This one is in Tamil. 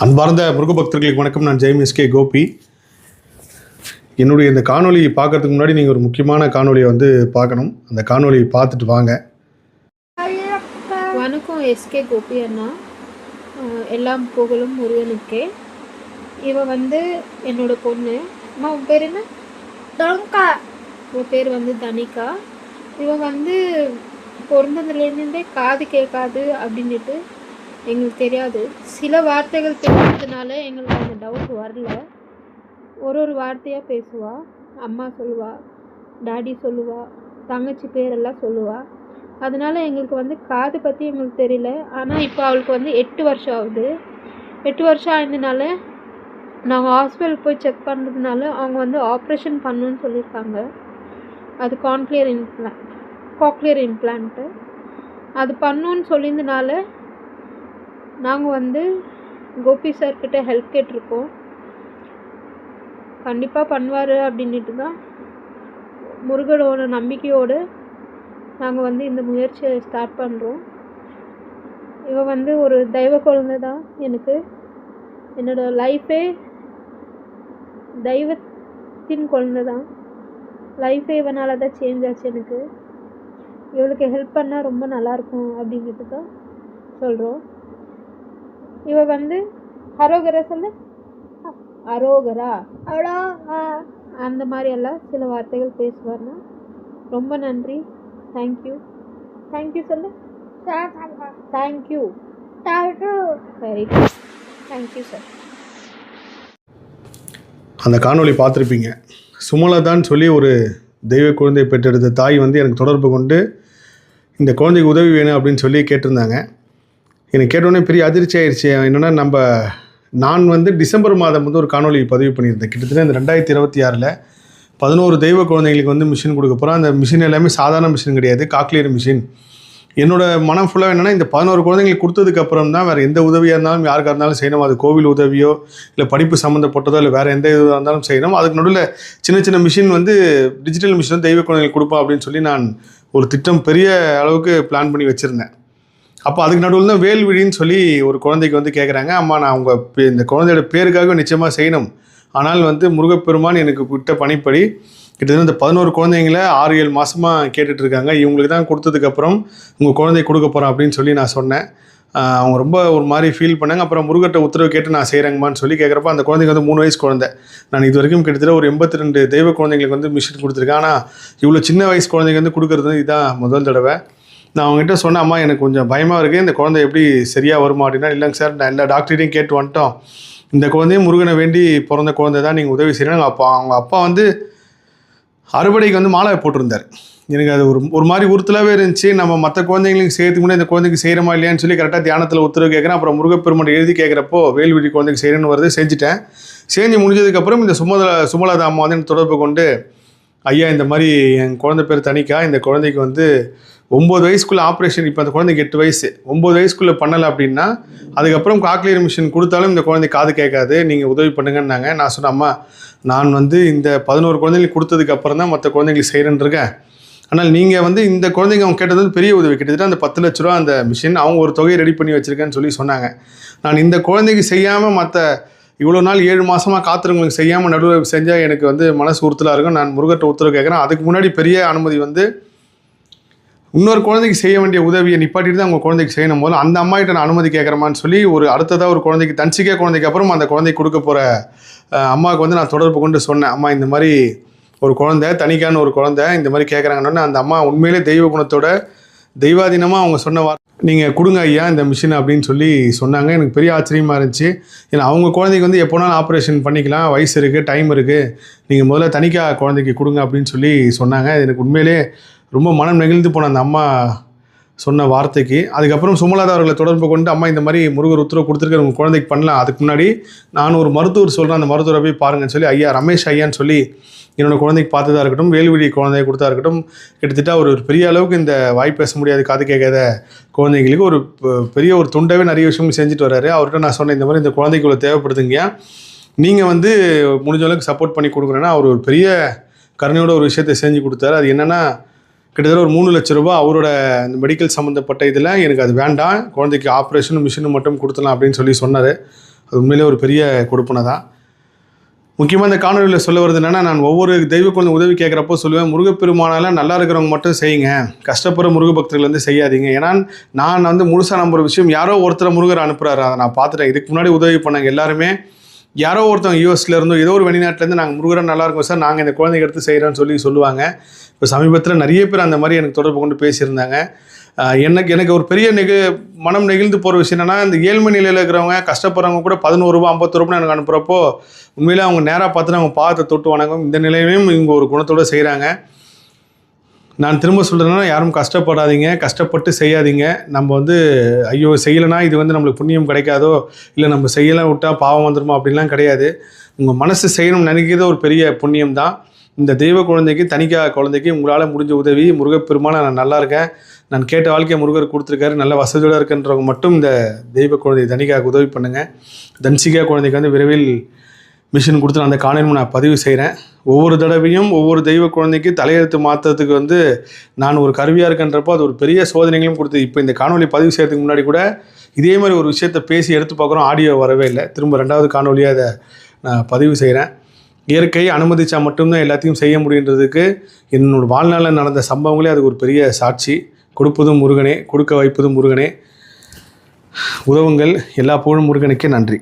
அன்பார்ந்த முருக பக்தர்களுக்கு வணக்கம். நான் ஜெயம் எஸ்கே கோபி. என்னுடைய இந்த காணொலி பார்க்கறதுக்கு முன்னாடி நீங்கள் ஒரு முக்கியமான காணொலியை வந்து பார்க்கணும். அந்த காணொலியை பார்த்துட்டு வாங்க. வணக்கம் எஸ்கே கோபி அண்ணா. எல்லாம் புகழும் முருகனுக்கே. இவ வந்து என்னோட பொண்ணு. அம்மா உன் பேர் என்ன? தனிகா. உன் பேர் வந்து தனிகா. இவ வந்து பிறந்ததுலேருந்தே காது கேட்காது அப்படின்ட்டு எங்களுக்கு தெரியாது. சில வார்த்தைகள் தெரிஞ்சதுனால எங்களுக்கு அந்த டவுட் வரல. ஒரு வார்த்தையாக பேசுவா. அம்மா சொல்லுவா, டாடி சொல்லுவா, தங்கச்சி பேரெல்லாம் சொல்லுவா. அதனால எங்களுக்கு வந்து காது பற்றி எங்களுக்கு தெரியல. ஆனால் இப்போ அவளுக்கு வந்து 8 வருஷம் ஆகுது. 8 வருஷம் ஆயிருந்தனால நாங்கள் ஹாஸ்பிட்டல் போய் செக் பண்ணுறதுனால அவங்க வந்து ஆப்ரேஷன் பண்ணணுன்னு சொல்லியிருக்காங்க. அது காக்லியர் இம்ப்ளான்ட்டு அது பண்ணணுன்னு சொல்லியிருந்தனால நாங்கள் வந்து கோபி சார்கிட்ட ஹெல்ப் கேட்டிருக்கோம். கண்டிப்பாக பண்ணுவார் அப்படின்ட்டு தான் முருகனோட நம்பிக்கையோடு நாங்கள் வந்து இந்த முயற்சியை ஸ்டார்ட் பண்ணுறோம். இவ வந்து ஒரு தெய்வ குழந்தை தான். எனக்கு என்னோடய லைஃபே தெய்வத்தின் குழந்தை தான். லைஃபே இவனால தான் சேஞ்ச் ஆச்சு. எனக்கு இவளுக்கு ஹெல்ப் பண்ணால் ரொம்ப நல்லாயிருக்கும் அப்படின்ட்டு தான் சொல்கிறோம். இவ வந்து அரோகரா சொல்லு, அரோகரா அந்த மாதிரி எல்லாம் சில வார்த்தைகள் பேசுவார்னா. ரொம்ப நன்றி. தேங்க்யூ. தேங்க்யூ சொல்லு. Thank you. Very good. Thank you sir. அந்த காணொலி பார்த்துருப்பீங்க. சுமலதான்னு சொல்லி ஒரு தெய்வ குழந்தை பெற்றெடுத்த தாய் வந்து எனக்கு தொடர்பு கொண்டு இந்த குழந்தைக்கு உதவி வேணும் அப்படின்னு சொல்லி கேட்டிருந்தாங்க. எனக்கு கேட்டோடனே பெரிய அதிர்ச்சி ஆயிடுச்சு. என்னென்னா நான் வந்து டிசம்பர் மாதம் வந்து ஒரு காணொலி பதிவு பண்ணியிருந்தேன். கிட்டத்தட்ட இந்த 2026 11 தெய்வ குழந்தைங்களுக்கு வந்து மிஷின் கொடுக்க போகிறோம். அந்த மிஷின் எல்லாமே சாதாரண மிஷின் கிடையாது, காக்லியர் மிஷின். என்னோட மனம் ஃபுல்லாக என்னென்னா, இந்த 11 குழந்தைங்களுக்கு கொடுத்ததுக்கப்புறம் தான் வேறு எந்த உதவியாக இருந்தாலும் யாருக்காக இருந்தாலும் செய்யணும். அது கோவில் உதவியோ இல்லை படிப்பு சம்மந்தப்பட்டதோ இல்லை வேறு எந்த இதுவாக இருந்தாலும் செய்யணும். அதுக்கு நடுவில் சின்ன மிஷின் வந்து டிஜிட்டல் மிஷின் தெய்வ குழந்தைங்களுக்கு கொடுப்போம் அப்படின்னு சொல்லி நான் ஒரு திட்டம் பெரிய அளவுக்கு பிளான் பண்ணி வச்சுருந்தேன். அப்போ அதுக்கு நடுவில் தான் வேல்விழின்னு சொல்லி ஒரு குழந்தைக்கு வந்து கேட்குறாங்க. அம்மா, நான் உங்கள் இந்த குழந்தையோட பேருக்காக நிச்சயமாக செய்யணும். ஆனால் வந்து முருகப்பெருமான் எனக்கு விட்ட பணிப்படி கிட்டத்தட்ட இந்த 11 குழந்தைங்கள 6-7 மாதமாக கேட்டுட்ருக்காங்க. இவங்களுக்கு தான் கொடுத்ததுக்கப்புறம் உங்கள் குழந்தை கொடுக்க போகிறேன் அப்படின்னு சொல்லி நான் சொன்னேன். அவங்க ரொம்ப ஒரு மாதிரி ஃபீல் பண்ணாங்க. அப்புறம் முருகட்ட உத்தரவு கேட்டு நான் செய்கிறேங்கம்மான்னு சொல்லி கேட்குறப்ப அந்த குழந்தைங்க வந்து 3 வயசு குழந்தை. நான் இது வரைக்கும் கிட்டத்தட்ட ஒரு 82 தெய்வ குழந்தைங்களுக்கு வந்து மிஷின் கொடுத்துருக்கேன். ஆனால் இவ்வளோ சின்ன வயசு குழந்தைங்க வந்து கொடுக்குறது இதுதான் முதல் தடவை. நான் அவங்ககிட்ட சொன்னேன், அம்மா எனக்கு கொஞ்சம் பயமாக இருக்குது, இந்த குழந்தை எப்படி சரியாக வருமா அப்படின்னா, இல்லைங்க சார், நான் எல்லா டாக்டர்கிட்டையும் கேட்டு வந்துட்டோம். இந்த குழந்தையும் முருகனை வேண்டி பிறந்த குழந்தை தான், நீங்கள் உதவி செய்யணும். அவங்க அப்பா வந்து அறுபடைக்கு வந்து மாலை போட்டிருந்தார். எனக்கு அது ஒரு மாதிரி உறுத்தலாகவே இருந்துச்சு. நம்ம மற்ற குழந்தைங்களுக்கு செய்யறதுக்கு முன்னாடி இந்த குழந்தைக்கு செய்கிறோமா இல்லையான்னு சொல்லி கரெக்டாக தியானத்தில் உத்தரவு கேட்குறேன். அப்புறம் முருகப்பெருமான் எழுதி கேட்குறப்போ வேல்விழி குழந்தைக்கு செய்யணும்னு வருது. செஞ்சுட்டேன். செஞ்சு முடிஞ்சதுக்கப்புறம் இந்த சுமலதா அம்மா வந்து தொடர்பு கொண்டு, ஐயா இந்த மாதிரி என் குழந்தை பேர் தனிக்கா, இந்த குழந்தைக்கு வந்து 9 வயசுக்குள்ளே ஆப்ரேஷன், இப்போ அந்த குழந்தைக்கு 8 வயசு, 9 வயசுக்குள்ளே பண்ணலை அப்படின்னா அதுக்கப்புறம் காக்லியர் மிஷின் கொடுத்தாலும் இந்த குழந்தை காது கேட்காது, நீங்கள் உதவி பண்ணுங்கன்னாங்க. நான் சொன்னேன், அம்மா நான் வந்து இந்த 11 குழந்தைங்களுக்கு கொடுத்ததுக்கப்புறம் தான் மற்ற குழந்தைங்களுக்கு செய்கிறேன்னு இருக்கேன். ஆனால் நீங்கள் வந்து இந்த குழந்தைங்க அவங்க கேட்டது வந்து பெரிய உதவி. கிட்டத்தட்ட அந்த 10 லட்ச ரூபா அந்த மிஷின் அவங்க ஒரு தொகையை ரெடி பண்ணி வச்சுருக்கேன்னு சொல்லி சொன்னாங்க. நான் இந்த குழந்தைக்கு செய்யாமல் மற்ற இவ்வளோ நாள் 7 மாதமாக காத்திரங்களுக்கு செய்யாமல் நடுவில் செஞ்சால் எனக்கு வந்து மனசு உறுத்தலாக இருக்கும். நான் முருகட்ட உத்தரவு கேட்குறேன். அதுக்கு முன்னாடி பெரிய அனுமதி வந்து இன்னொரு குழந்தைக்கு செய்ய வேண்டிய உதவியை நிப்பாட்டிட்டு தான் அவங்க குழந்தைக்கு செய்யணும் போது அந்த அம்மாகிட்ட நான் அனுமதி கேட்குறேமான்னு சொல்லி ஒரு அடுத்ததாக ஒரு குழந்தைக்கு தன்சிக்கே குழந்தைக்கு அப்புறம் அந்த குழந்தைக்கு கொடுக்க போகிற அம்மாவுக்கு வந்து நான் தொடர்பு கொண்டு சொன்னேன், அம்மா இந்த மாதிரி ஒரு குழந்தை தனிக்கான ஒரு குழந்தை இந்த மாதிரி கேட்குறாங்கன்னு. அந்த அம்மா உண்மையிலே தெய்வ குணத்தோட தெய்வாதீனமாக அவங்க சொன்ன நீங்கள் கொடுங்க ஐயா இந்த மிஷின் அப்படின்னு சொல்லி சொன்னாங்க. எனக்கு பெரிய ஆச்சரியமாக இருந்துச்சு. ஏன்னா அவங்க குழந்தைக்கு வந்து எப்போனாலும் ஆப்ரேஷன் பண்ணிக்கலாம், வயசு இருக்குது, டைம் இருக்குது, நீங்கள் முதல்ல தனிக்கா குழந்தைக்கு கொடுங்க அப்படின்னு சொல்லி சொன்னாங்க. எனக்கு உண்மையிலே ரொம்ப மனம் நெகிழ்ந்து போன அந்த அம்மா சொன்ன வார்த்தைக்கு. அதுக்கப்புறம் சுமலதா அவர்களை தொடர்பு கொண்டு, அம்மா இந்த மாதிரி முருகர் உத்தரவு கொடுத்துருக்காரு, உங்கள் குழந்தைக்கு பண்ணலாம். அதுக்கு முன்னாடி நான் ஒரு மருத்துவர் சொல்கிறேன், அந்த மருத்துவரை போய் பாருங்கன்னு சொல்லி ஐயா ரமேஷ் ஐயான்னு சொல்லி என்னோடய குழந்தைக்கு பார்த்ததா இருக்கட்டும், வேல்விழி குழந்தைய கொடுத்தா இருக்கட்டும், கிட்டத்தட்ட ஒரு பெரிய அளவுக்கு இந்த வாய் பேச முடியாது, காது கேட்காத குழந்தைங்களுக்கு ஒரு பெரிய ஒரு தொண்டாவே நிறைய விஷயங்கள் செஞ்சுட்டு வர்றாரு. அவர்கிட்ட நான் சொன்னேன், இந்த மாதிரி இந்த குழந்தைக்குள்ள தேவைப்படுதுங்க, நீங்கள் வந்து முடிஞ்ச அளவுக்கு சப்போர்ட் பண்ணி கொடுக்குறேன்னா அவர் ஒரு பெரிய கருணையோட ஒரு விஷயத்தை செஞ்சு கொடுத்தாரு. அது என்னென்னா, கிட்டத்தட்ட ஒரு 3 லட்ச ரூபா அவரோட இந்த மெடிக்கல் சம்மந்தப்பட்ட இதில் எனக்கு அது வேண்டாம், குழந்தைக்கு ஆப்ரேஷனும் மிஷினும் மட்டும் கொடுத்துலாம் அப்படின்னு சொல்லி சொன்னார். அது உண்மையிலே ஒரு பெரிய கொடுப்பனை தான். முக்கியமாக இந்த காணொலியில் சொல்ல வருது என்னென்னா, நான் ஒவ்வொரு தெய்வ குழந்தை உதவி கேட்குறப்போ சொல்லுவேன், முருகப்பெருமானால நல்லா இருக்கிறவங்க மட்டும் செய்யுங்க, கஷ்டப்படுற முருக பக்தர்கள் வந்து செய்யாதீங்க. ஏன்னா நான் வந்து முழுசாக நம்புற விஷயம், யாரோ ஒருத்தரை முருகர் அனுப்புகிறாரு, அதை நான் பார்த்துட்டேன். இதுக்கு முன்னாடி உதவி பண்ணாங்க எல்லாருமே யாரோ ஒருத்தவங்க யூஎஸ்ல இருந்தோ ஏதோ ஒரு வெளிநாட்டிலேருந்து நாங்கள் முருகரை நல்லா இருக்கும் சார், நாங்கள் இந்த குழந்தைங்க எடுத்து செய்கிறோன்னு சொல்லுவாங்க. இப்போ சமீபத்தில் நிறைய பேர் அந்த மாதிரி எனக்கு தொடர்பு கொண்டு பேசியிருந்தாங்க. எனக்கு ஒரு பெரிய மனம் நெகிழ்ந்து போகிற விஷயம் என்னென்னா, இந்த ஏழ்மை நிலையில் இருக்கிறவங்க கஷ்டப்படுறவங்க கூட 11 ரூபா 50 ரூபான்னு எனக்கு அனுப்புகிறப்போ உண்மையிலே அவங்க நேராக பார்த்துட்டு அவங்க பாதத்தை தொட்டு வணங்கும். இந்த நிலையிலையும் இவங்க ஒரு குணத்தோடு செய்கிறாங்க. நான் திரும்ப சொல்கிறேன்னா, யாரும் கஷ்டப்படாதீங்க, கஷ்டப்பட்டு செய்யாதீங்க. நம்ம வந்து ஐயோ செய்யலைனா இது வந்து நம்மளுக்கு புண்ணியம் கிடைக்காதோ, இல்லை நம்ம செய்யலாம் விட்டால் பாவம் வந்துடுமா அப்படின்லாம் கிடையாது. உங்கள் மனசு செய்யணும்னு நினைக்கிறது ஒரு பெரிய புண்ணியம் தான். இந்த தெய்வ குழந்தைக்கு, தனிக்கா குழந்தைக்கு உங்களால் முடிஞ்ச உதவி, முருகப்பெருமானை நான் நல்லா இருக்கேன், நான் கேட்ட வாழ்க்கையை முருகர் கொடுத்துருக்காரு, நல்ல வசதியோடு இருக்குன்றவங்க மட்டும் இந்த தெய்வ குழந்தை தனிக்காக உதவி பண்ணுங்கள். தன்சிகா குழந்தைக்கு வந்து விரைவில் மிஷின் கொடுத்து அந்த காணொலியும் நான் பதிவு செய்கிறேன். ஒவ்வொரு தடவையும் ஒவ்வொரு தெய்வ குழந்தைக்கு தலையெழுத்து மாற்றுறதுக்கு வந்து நான் ஒரு கருவியாக இருக்கின்றப்போ அது ஒரு பெரிய சோதனைகளும் கொடுத்து, இப்போ இந்த காணொலி பதிவு செய்கிறதுக்கு முன்னாடி கூட இதே மாதிரி ஒரு விஷயத்தை பேசி எடுத்து பார்க்குறோம், ஆடியோ வரவே இல்லை. திரும்ப 2வது காணொலியாக அதை நான் பதிவு செய்கிறேன். இயற்கை அனுமதிச்சா மட்டும்தான் எல்லாத்தையும் செய்ய முடியுன்றதுக்கு என்னோட வாழ்நாளில் நடந்த சம்பவங்களே அதுக்கு ஒரு பெரிய சாட்சி. கொடுப்பதும் முருகனே, கொடுக்க வைப்பதும் முருகனே. உதவுங்கள். எல்லா புகழும் முருகனுக்கே. நன்றி.